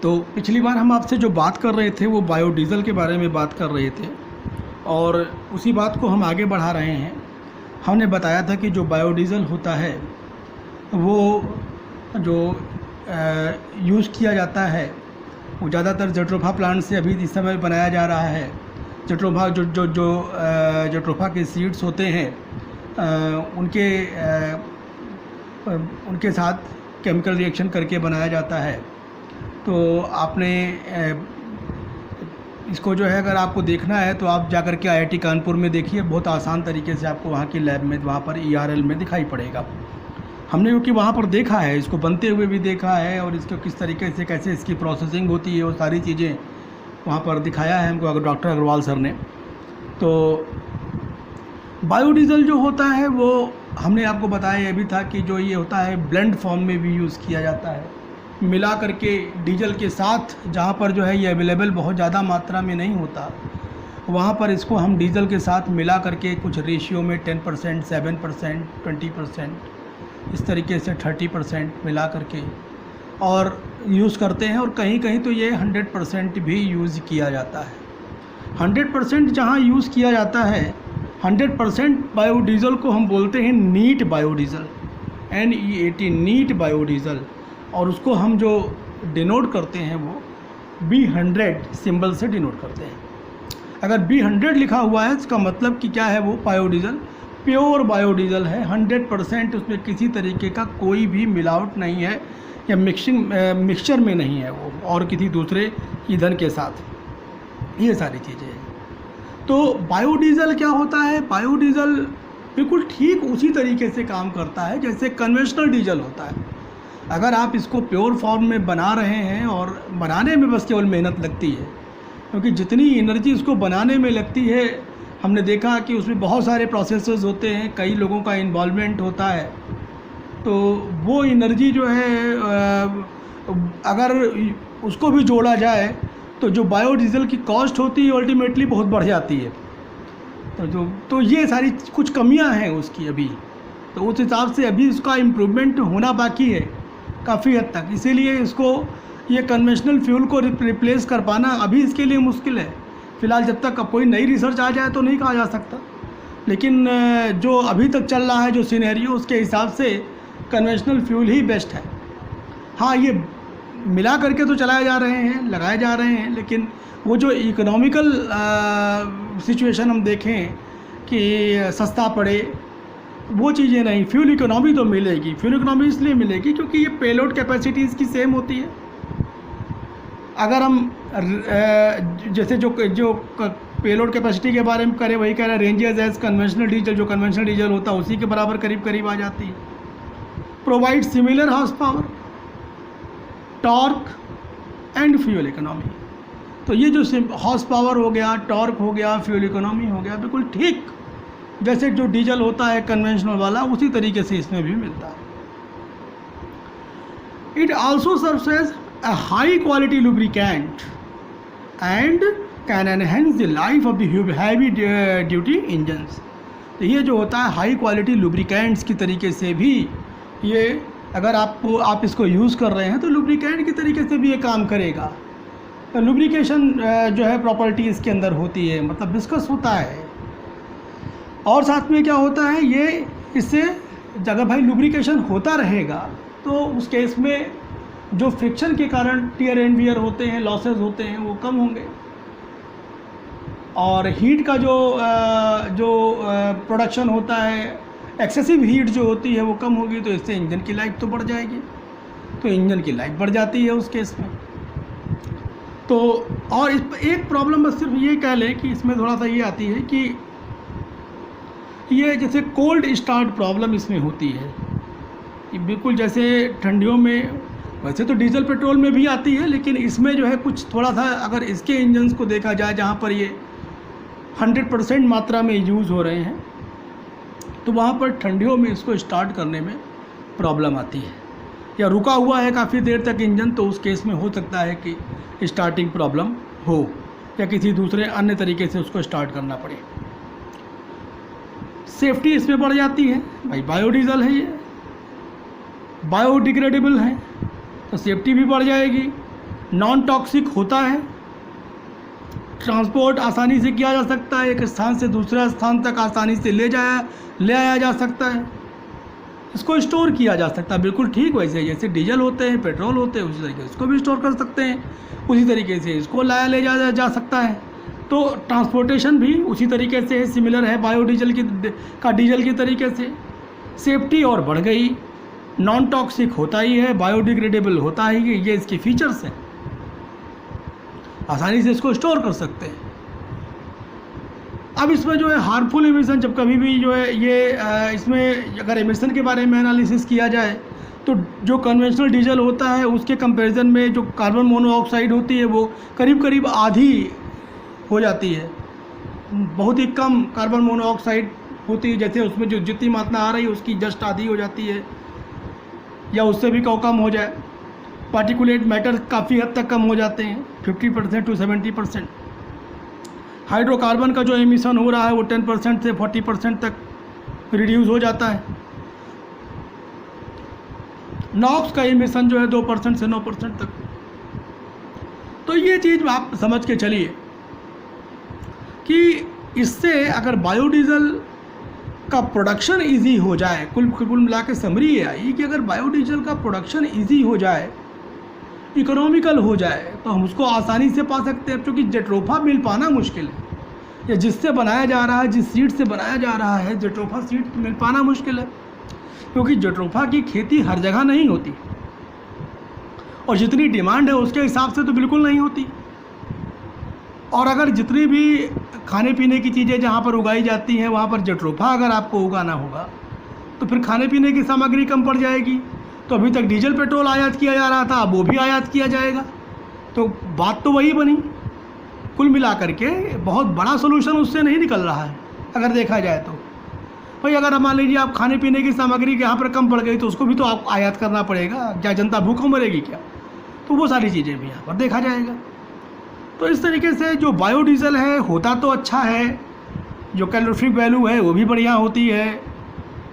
तो पिछली बार हम आपसे जो बात कर रहे थे वो बायोडीज़ल के बारे में बात कर रहे थे और उसी बात को हम आगे बढ़ा रहे हैं। हमने बताया था कि जो बायोडीज़ल होता है वो जो यूज़ किया जाता है वो ज़्यादातर जट्रोफा प्लांट से अभी इस समय बनाया जा रहा है। जट्रोफा जट्रोफा के सीड्स होते हैं उनके साथ केमिकल रिएक्शन करके बनाया जाता है। तो आपने इसको जो है अगर आपको देखना है तो आप जाकर के आईआईटी कानपुर में देखिए, बहुत आसान तरीके से आपको वहाँ की लैब में वहाँ पर ERL में दिखाई पड़ेगा। हमने क्योंकि वहाँ पर देखा है, इसको बनते हुए भी देखा है और इसको किस तरीके से कैसे इसकी प्रोसेसिंग होती है वो सारी चीज़ें वहाँ पर दिखाया है हमको डॉक्टर अग्रवाल सर ने। तो बायोडीज़ल जो होता है वो हमने आपको बताया ये भी था कि जो ये होता है ब्लेंड फॉर्म में भी यूज़ किया जाता है, मिला करके डीजल के साथ। जहाँ पर जो है ये अवेलेबल बहुत ज़्यादा मात्रा में नहीं होता, वहाँ पर इसको हम डीजल के साथ मिला करके कुछ रेशियो में 10%, 7%, 20%, इस तरीके से 30% मिला करके और यूज़ करते हैं। और कहीं कहीं तो ये 100% भी यूज़ किया जाता है। 100% जहाँ यूज़ किया जाता है, 100% बायोडीज़ल को हम बोलते हैं neat biodiesel, NEAT, neat biodiesel. और उसको हम जो डिनोट करते हैं वो B100 सिंबल से डिनोट करते हैं। अगर B100 लिखा हुआ है इसका मतलब कि क्या है, वो बायोडीज़ल प्योर बायोडीज़ल है। 100% उसमें किसी तरीके का कोई भी मिलावट नहीं है या मिक्सचर में नहीं है वो और किसी दूसरे ईंधन के साथ, ये सारी चीज़ें हैं। तो बायोडीज़ल क्या होता है, बायोडीज़ल बिल्कुल ठीक उसी तरीके से काम करता है जैसे कन्वेंशनल डीजल होता है। अगर आप इसको प्योर फॉर्म में बना रहे हैं और बनाने में बस केवल मेहनत लगती है, क्योंकि जितनी एनर्जी उसको बनाने में लगती है हमने देखा कि उसमें बहुत सारे प्रोसेसेस होते हैं, कई लोगों का इन्वॉल्वमेंट होता है। तो वो एनर्जी जो है अगर उसको भी जोड़ा जाए तो जो बायोडीज़ल की कॉस्ट होती है अल्टीमेटली बहुत बढ़ जाती है। तो ये सारी कुछ कमियां हैं उसकी अभी, तो उस हिसाब से अभी इसका इम्प्रूवमेंट होना बाकी है काफ़ी हद तक। इसीलिए इसको ये कन्वेंशनल फ्यूल को रिप्लेस कर पाना अभी इसके लिए मुश्किल है। फ़िलहाल जब तक कोई नई रिसर्च आ जाए तो नहीं कहा जा सकता, लेकिन जो अभी तक चल रहा है जो सिनेरियो, उसके हिसाब से कन्वेंशनल फ्यूल ही बेस्ट है। हाँ, ये मिला करके तो चलाए जा रहे हैं, लगाए जा रहे हैं, लेकिन वो जो इकोनॉमिकल सिचुएशन हम देखें कि सस्ता पड़े, वो चीज़ें नहीं। फ्यूल इकोनॉमी तो मिलेगी, फ्यूल इकोनॉमी इसलिए मिलेगी क्योंकि ये पेलोड कैपेसिटी इसकी सेम होती है। अगर हम जैसे जो पेलोड कैपेसिटी के बारे में करें, वही कह रहे हैं रेंजेस एज कन्वेंशनल डीजल, जो कन्वेंशनल डीजल होता है उसी के बराबर करीब करीब आ जाती है। Provide similar horse power, torque and fuel economy. तो ये जो हॉर्स पावर हो गया, टॉर्क हो गया, फ्यूल इकोनॉमी हो गया, बिल्कुल ठीक जैसे जो डीजल होता है कन्वेंशनल वाला, उसी तरीके से इसमें भी मिलता है। It also serves as a high quality lubricant and can enhance the life of the heavy duty engines। तो ये जो होता है हाई क्वालिटी लुब्रिकेंट्स की तरीके से भी ये, अगर आप इसको यूज़ कर रहे हैं तो लुब्रिकेंट की तरीके से भी ये काम करेगा। तो लुब्रिकेशन जो है प्रॉपर्टी इसके अंदर होती है, मतलब विस्कस होता है। और साथ में क्या होता है, ये इससे अगर भाई लुब्रिकेशन होता रहेगा तो उस केस में जो फ्रिक्शन के कारण टियर एंड वियर होते हैं, लॉसेस होते हैं, वो कम होंगे। और हीट का जो प्रोडक्शन होता है, एक्सेसिव हीट जो होती है वो कम होगी, तो इससे इंजन की लाइफ तो बढ़ जाएगी। तो इंजन की लाइफ बढ़ जाती है उस केस में। तो और इस एक प्रॉब्लम बस सिर्फ ये कह लें कि इसमें थोड़ा सा ये आती है कि ये जैसे कोल्ड स्टार्ट प्रॉब्लम इसमें होती है। बिल्कुल जैसे ठंडियों में, वैसे तो डीजल पेट्रोल में भी आती है, लेकिन इसमें जो है कुछ थोड़ा सा, अगर इसके इंजन्स को देखा जाए जहाँ पर ये 100% मात्रा में यूज़ हो रहे हैं, तो वहाँ पर ठंडियों में इसको स्टार्ट करने में प्रॉब्लम आती है। या रुका हुआ है काफ़ी देर तक इंजन, तो उस केस में हो सकता है कि स्टार्टिंग प्रॉब्लम हो या किसी दूसरे अन्य तरीके से उसको स्टार्ट करना पड़े। सेफ्टी इसमें बढ़ जाती है, भाई बायोडीज़ल है, ये बायोडिग्रेडेबल है तो सेफ्टी भी बढ़ जाएगी। नॉन टॉक्सिक होता है, ट्रांसपोर्ट आसानी से किया जा सकता है, एक स्थान से दूसरे स्थान तक आसानी से ले आया जा सकता है, इसको स्टोर किया जा सकता है। बिल्कुल ठीक वैसे जैसे डीजल होते हैं, पेट्रोल होते हैं, उसी तरीके से इसको भी स्टोर कर सकते हैं, उसी तरीके से इसको ले जा सकता है। तो ट्रांसपोर्टेशन भी उसी तरीके से सिमिलर है बायोडीजल का डीजल के तरीके से। सेफ्टी और बढ़ गई, नॉन टॉक्सिक होता ही है, बायोडिग्रेडेबल होता ही है, ये इसके फीचर्स हैं, आसानी से इसको स्टोर कर सकते हैं। अब इसमें जो है हार्मफुल एमिशन, जब कभी भी जो है ये इसमें अगर एमिशन के बारे में एनालिसिस किया जाए तो जो कन्वेंशनल डीजल होता है उसके कंपैरिजन में जो कार्बन मोनोऑक्साइड होती है वो करीब करीब आधी हो जाती है, बहुत ही कम कार्बन मोनोऑक्साइड होती है, जैसे उसमें जो जितनी मात्रा आ रही है उसकी जस्ट आधी हो जाती है या उससे भी कम हो जाए। पार्टिकुलेट मैटर काफ़ी हद तक कम हो जाते हैं, 50% to 70%। हाइड्रोकार्बन का जो एमिशन हो रहा है वो 10% से 40% तक रिड्यूस हो जाता है। नॉक्स का एमिशन जो है 2% से 9% तक। तो ये चीज़ आप समझ के चलिए कि इससे अगर बायोडीज़ल का प्रोडक्शन इजी हो जाए, कुल मिला के समरी ये आई कि अगर बायोडीजल का प्रोडक्शन इजी हो जाए, इकोनॉमिकल हो जाए, तो हम उसको आसानी से पा सकते हैं। क्योंकि जेट्रोफा मिल पाना मुश्किल है, या जिससे बनाया जा रहा है, जिस सीड से बनाया जा रहा है जेट्रोफा सीड मिल पाना मुश्किल है, क्योंकि जेट्रोफा की खेती हर जगह नहीं होती और जितनी डिमांड है उसके हिसाब से तो बिल्कुल नहीं होती। और अगर जितनी भी खाने पीने की चीज़ें जहाँ पर उगाई जाती हैं वहाँ पर जेट्रोफा अगर आपको उगाना होगा तो फिर खाने पीने की सामग्री कम पड़ जाएगी। तो अभी तक डीजल पेट्रोल आयात किया जा रहा था, अब वो भी आयात किया जाएगा, तो बात तो वही बनी। कुल मिलाकर के बहुत बड़ा सोल्यूशन उससे नहीं निकल रहा है अगर देखा जाए तो। भाई अगर मान लीजिए आप खाने पीने की सामग्री के यहाँ पर कम पड़ गई तो उसको भी तो आप आयात करना पड़ेगा, क्या जनता भूखों मरेगी क्या? तो वो सारी चीज़ें भी यहाँ पर देखा जाएगा। तो इस तरीके से जो बायोडीज़ल है होता तो अच्छा है, जो कैलोरीफिक वैल्यू है वो भी बढ़िया होती है,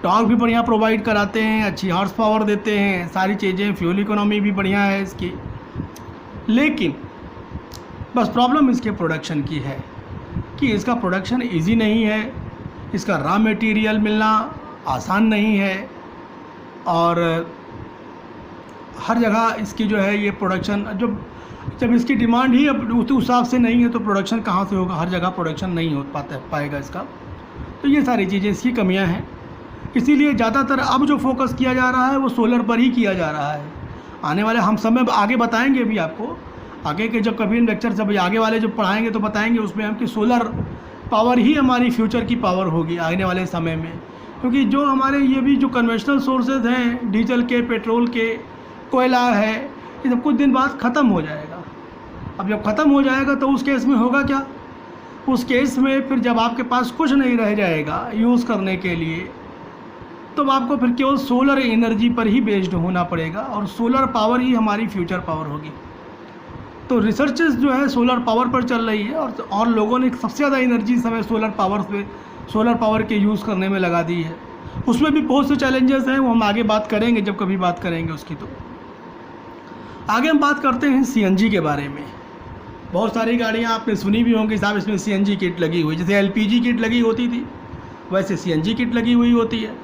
टॉर्क भी बढ़िया प्रोवाइड कराते हैं, अच्छी हॉर्स पावर देते हैं, सारी चीज़ें, फ्यूल इकोनॉमी भी बढ़िया है इसकी। लेकिन बस प्रॉब्लम इसके प्रोडक्शन की है कि इसका प्रोडक्शन इजी नहीं है, इसका रॉ मटेरियल मिलना आसान नहीं है, और हर जगह इसकी जो है ये प्रोडक्शन जब इसकी डिमांड ही अब उस हिसाब से नहीं है तो प्रोडक्शन कहाँ से होगा? हर जगह प्रोडक्शन नहीं हो पाएगा इसका। तो ये सारी चीज़ें इसकी कमियां हैं, इसीलिए ज़्यादातर अब जो फोकस किया जा रहा है वो सोलर पर ही किया जा रहा है। आने वाले हम समय आगे बताएंगे भी आपको, आगे के जब कभी लेक्चर जब आगे वाले जब पढ़ाएंगे तो बताएंगे उसमें हम कि सोलर पावर ही हमारी फ्यूचर की पावर होगी आने वाले समय में। क्योंकि जो हमारे ये भी जो कन्वेंशनल सोर्सेज हैं डीजल के, पेट्रोल के, कोयला है, ये सब कुछ दिन बाद ख़त्म हो जाएगा। अब जब ख़त्म हो जाएगा तो उस केस में होगा क्या? उस केस में फिर जब आपके पास कुछ नहीं रह जाएगा यूज़ करने के लिए, तो आपको फिर केवल सोलर एनर्जी पर ही बेस्ड होना पड़ेगा, और सोलर पावर ही हमारी फ्यूचर पावर होगी। तो रिसर्चेस जो है सोलर पावर पर चल रही है, और लोगों ने सबसे ज़्यादा एनर्जी इस समय सोलर पावर के यूज़ करने में लगा दी है। उसमें भी बहुत से चैलेंजेस हैं, वो हम आगे बात करेंगे जब कभी बात करेंगे उसकी। तो आगे हम बात करते हैं सीएनजी के बारे में। बहुत सारी गाड़ियाँ आपने सुनी भी होंगी साहब इसमें सीएनजी किट लगी हुई, जैसे एलपीजी किट लगी होती थी वैसे सीएनजी किट लगी हुई होती है।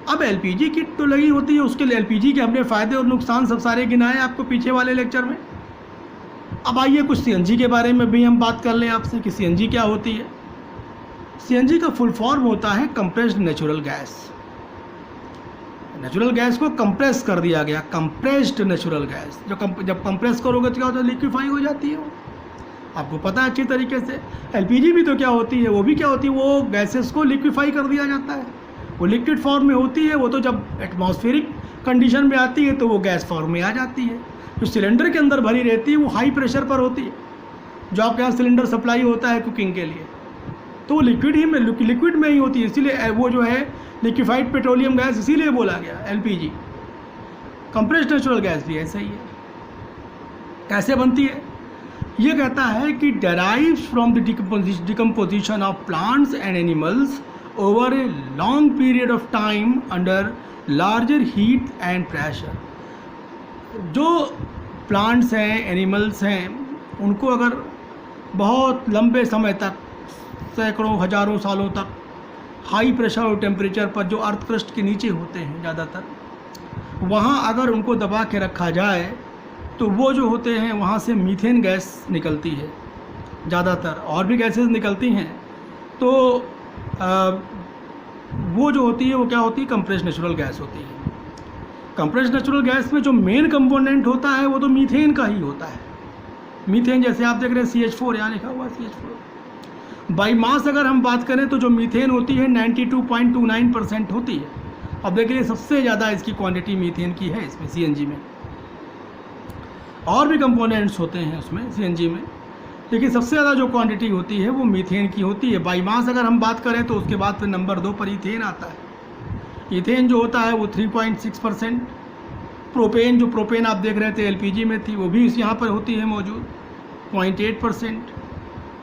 अब एलपीजी किट तो लगी होती है, उसके लिए एलपीजी के हमने फ़ायदे और नुकसान सब सारे गिनाए आपको पीछे वाले लेक्चर में। अब आइए कुछ सीएनजी के बारे में भी हम बात कर लें आपसे कि सीएनजी क्या होती है। सीएनजी का फुल फॉर्म होता है compressed natural gas. Natural gas को कंप्रेस कर दिया गया, कंप्रेस्ड नेचुरल गैस। जब कंप्रेस करोगे तो क्या होता है? लिक्विफाई हो जाती है वो, आपको पता है अच्छी तरीके से। एलपीजी भी तो क्या होती है, वो भी क्या होती है, वो गैसेस को लिक्विफाई कर दिया जाता है, वो लिक्विड फॉर्म में होती है। वो तो जब एटमॉस्फेरिक कंडीशन में आती है तो वो गैस फॉर्म में आ जाती है। जो सिलेंडर के अंदर भरी रहती है वो हाई प्रेशर पर होती है, जो आपके यहाँ सिलेंडर सप्लाई होता है कुकिंग के लिए, तो वो लिक्विड में ही होती है। इसीलिए वो जो है लिक्विफाइड पेट्रोलियम गैस इसीलिए बोला गया एलपीजी। कंप्रेस्ड नेचुरल गैस भी ऐसा ही है। कैसे बनती है? ये कहता है कि डेराइव्स from the decomposition of plants and animals over a long period of time under larger heat and pressure. जो प्लांट्स हैं, एनिमल्स हैं, उनको अगर बहुत लंबे समय तक, सैकड़ों हज़ारों सालों तक हाई प्रेशर और टेम्परेचर पर, जो अर्थ क्रस्ट के नीचे होते हैं ज़्यादातर, वहाँ अगर उनको दबा के रखा जाए तो वो जो होते हैं वहाँ से मीथेन गैस निकलती है ज़्यादातर, और भी गैसेस निकलती हैं। तो वो जो होती है वो क्या होती है, कंप्रेस्ड नेचुरल गैस होती है। कंप्रेस्ड नेचुरल गैस में जो मेन कंपोनेंट होता है वो तो मीथेन का ही होता है। मीथेन जैसे आप देख रहे हैं CH4 यहाँ लिखा हुआ है, CH4। बाई मास अगर हम बात करें तो जो मीथेन होती है 92.29% होती है। अब देखिए सबसे ज़्यादा इसकी क्वांटिटी मीथेन की है इसमें, CNG में। और भी कंपोनेंट्स होते हैं उसमें CNG में, लेकिन सबसे ज़्यादा जो क्वांटिटी होती है वो मीथेन की होती है। बाई मास अगर हम बात करें तो उसके बाद फिर नंबर 2 पर ईथेन आता है। ईथेन जो होता है वो 3.6%। प्रोपेन, जो प्रोपेन आप देख रहे थे LPG में थी, वो भी इस यहाँ पर होती है मौजूद, 0.8%।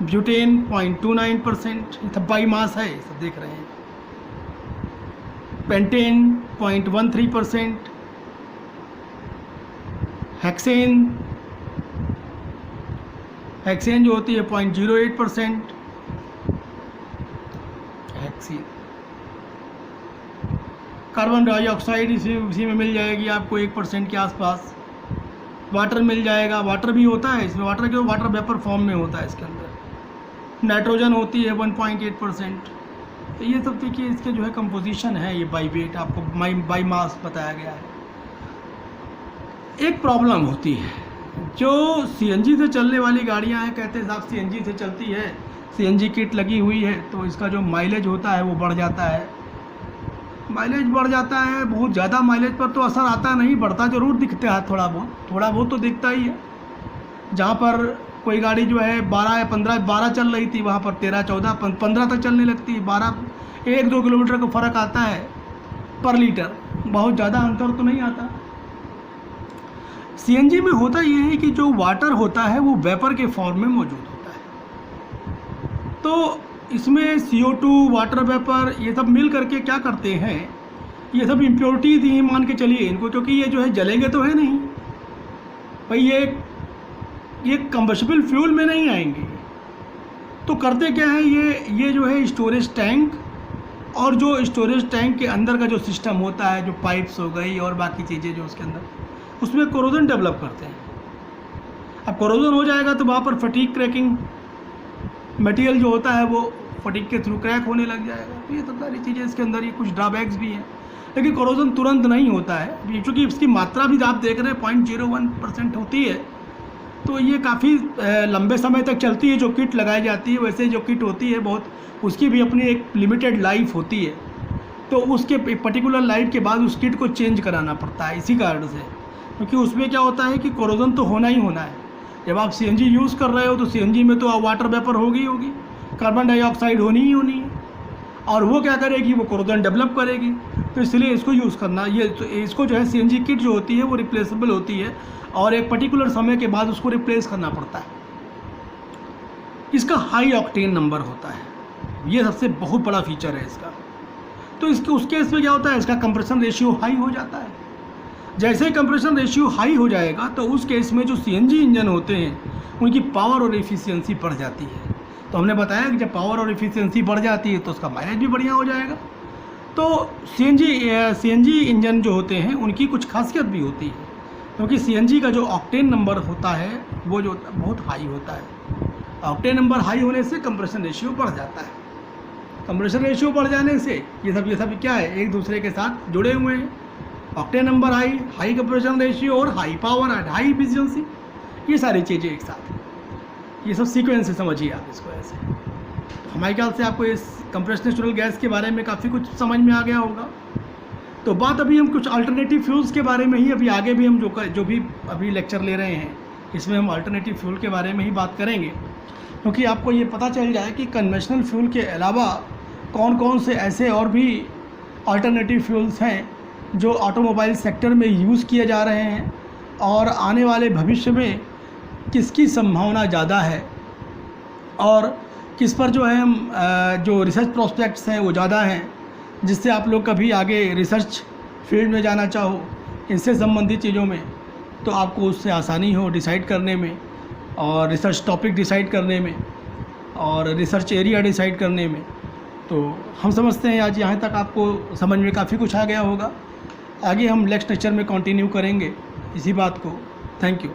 ब्यूटेन 0.29%, ये सब बाई मास है, सब देख रहे हैं। पेंटेन 0.13%। हेक्सेन जो होती है 0.08%। हेक्सी कार्बन डाइऑक्साइड इसी में मिल जाएगी आपको 1% के आसपास। वाटर मिल जाएगा, वाटर भी होता है इसमें, वाटर क्यों, वाटर वेपर फॉर्म में होता है इसके अंदर। नाइट्रोजन होती है 1.8%। तो ये सब देखिए इसके जो है कंपोजिशन है, ये बाई वेट आपको बाई मास बताया गया है। एक प्रॉब्लम होती है, जो CNG से चलने वाली गाड़ियां हैं, कहते हैं साहब CNG से चलती है, CNG किट लगी हुई है, तो इसका जो माइलेज होता है वो बढ़ जाता है। माइलेज बढ़ जाता है, बहुत ज़्यादा माइलेज पर तो असर आता नहीं, बढ़ता ज़रूर दिखता है, थोड़ा बहुत तो दिखता ही है। जहाँ पर कोई गाड़ी जो है 12 या 12 चल रही थी, वहाँ पर 13, 14, 15 तक चलने लगती है। 12, 1-2 किलोमीटर का फ़र्क आता है पर लीटर, बहुत ज़्यादा अंतर तो नहीं आता। CNG में होता ये है कि जो वाटर होता है वो वेपर के फॉर्म में मौजूद होता है। तो इसमें CO2, वाटर वेपर, ये सब मिल करके क्या करते हैं, ये सब इम्प्योरिटीज ही मान के चलिए इनको, क्योंकि ये जो है जलेंगे तो है नहीं भाई, ये कंबस्टिबल फ्यूल में नहीं आएंगे। तो करते क्या है, ये जो है स्टोरेज टैंक, और जो स्टोरेज टैंक के अंदर का जो सिस्टम होता है, जो पाइप्स हो गई और बाकी चीज़ें जो उसके अंदर, उसमें कोरोजन डेवलप करते हैं। अब कोरोजन हो जाएगा तो वहाँ पर फटीग क्रैकिंग मटेरियल जो होता है वो फटीग के थ्रू क्रैक होने लग जाएगा। तो ये सब सारी चीज़ें इसके अंदर, ये कुछ ड्रॉबैक्स भी हैं। लेकिन कोरोजन तुरंत नहीं होता है, क्योंकि इसकी मात्रा भी आप देख रहे हैं 0.01% होती है। तो ये काफ़ी लंबे समय तक चलती है जो किट लगाई जाती है। वैसे जो किट होती है बहुत, उसकी भी अपनी एक लिमिटेड लाइफ होती है, तो उसके पर्टिकुलर लाइफ के बाद उस किट को चेंज कराना पड़ता है इसी कारण से, क्योंकि उसमें क्या होता है कि कोरोजन तो होना ही होना है। जब आप CNG यूज़ कर रहे हो तो CNG में तो वाटर वेपर होगी, कार्बन डाइऑक्साइड होनी ही होनी है, और वो क्या करेगी, वो कोरोजन डेवलप करेगी। तो इसलिए इसको यूज़ करना, इसको जो है CNG किट जो होती है वो रिप्लेसेबल होती है, और एक पर्टिकुलर समय के बाद उसको रिप्लेस करना पड़ता है। इसका हाई ऑक्टेन नंबर होता है, ये सबसे बहुत बड़ा फीचर है इसका। तो उस केस में क्या होता है, इसका कंप्रेशन रेशियो हाई हो जाता है। जैसे ही कंप्रेशन रेशियो हाई हो जाएगा तो उस केस में जो CNG इंजन होते हैं उनकी पावर और एफिशिएंसी बढ़ जाती है। तो हमने बताया कि जब पावर और एफिशिएंसी बढ़ जाती है तो उसका माइलेज भी बढ़िया हो जाएगा। तो CNG इंजन जो होते हैं उनकी कुछ खासियत भी होती है, क्योंकि CNG का जो ऑक्टेन नंबर होता है वो जो बहुत हाई होता है। ऑक्टेन नंबर हाई होने से कंप्रेशन रेशियो बढ़ जाता है। कंप्रेशन रेशियो बढ़ जाने से ये सब क्या है, एक दूसरे के साथ जुड़े हुए हैं। Octane number high compression ratio और high power and high efficiency, ये सारी चीज़ें एक साथ, ये सब सीक्वेंस से समझिए आप इसको ऐसे। हमारे ख्याल से आपको इस कंप्रेस्ड नेचुरल गैस के बारे में काफ़ी कुछ समझ में आ गया होगा। तो बात अभी हम कुछ अल्टरनेटिव फ्यूल्स के बारे में ही, अभी आगे भी हम जो भी अभी लेक्चर ले रहे हैं इसमें हम अल्टरनेटिव फ्यूल के बारे में ही बात करेंगे, क्योंकि आपको ये पता चल जाए कि कन्वेंशनल फ्यूल के अलावा कौन कौन से ऐसे और भी अल्टरनेटिव फ्यूल्स हैं जो ऑटोमोबाइल सेक्टर में यूज़ किए जा रहे हैं, और आने वाले भविष्य में किसकी संभावना ज़्यादा है, और किस पर जो है हम जो रिसर्च प्रोस्पेक्ट्स हैं वो ज़्यादा हैं, जिससे आप लोग कभी आगे रिसर्च फील्ड में जाना चाहो, इससे संबंधित चीज़ों में, तो आपको उससे आसानी हो डिसाइड करने में, और रिसर्च टॉपिक डिसाइड करने में, और रिसर्च एरिया डिसाइड करने में। तो हम समझते हैं आज यहाँ तक आपको समझ में काफ़ी कुछ आ गया होगा। आगे हम नेक्स्ट लेक्चर में कंटिन्यू करेंगे इसी बात को। Thank you.